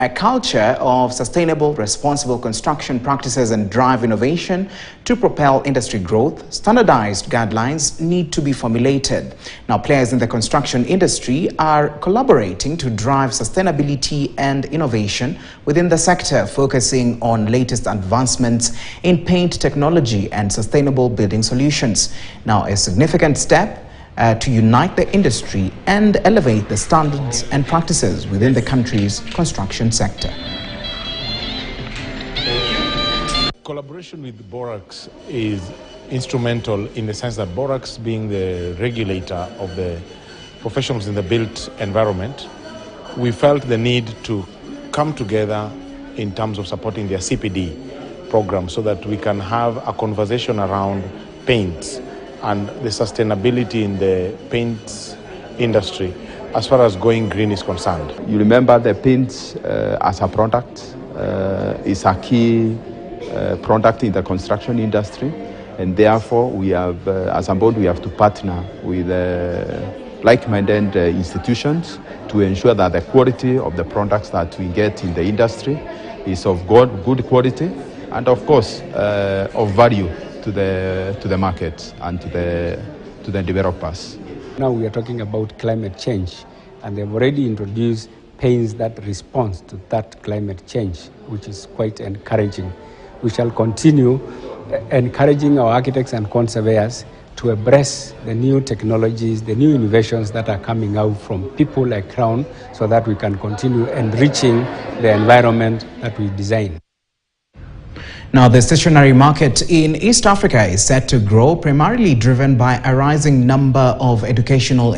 A culture of sustainable, responsible construction practices and drive innovation to propel industry growth, standardized guidelines need to be formulated. Now, players in the construction industry are collaborating to drive sustainability and innovation within the sector, focusing on latest advancements in paint technology and sustainable building solutions. Now, a significant step to unite the industry and elevate the standards and practices within the country's construction sector. Collaboration with BORAOs is instrumental in the sense that BORAOs, being the regulator of the professionals in the built environment, we felt the need to come together in terms of supporting their CPD program so that we can have a conversation around paints and the sustainability in the paint industry as far as going green is concerned. You remember the paint as a product is a key product in the construction industry, and therefore we have, as a board, we have to partner with like-minded institutions to ensure that the quality of the products that we get in the industry is of good quality and, of course, of value to the market and to the developers. Now we are talking about climate change, and they've already introduced paints that respond to that climate change, which is quite encouraging. We shall continue encouraging our architects and conservators to embrace the new technologies, the new innovations that are coming out from people like Crown, so that we can continue enriching the environment that we design. Now, the stationery market in East Africa is set to grow, primarily driven by a rising number of educational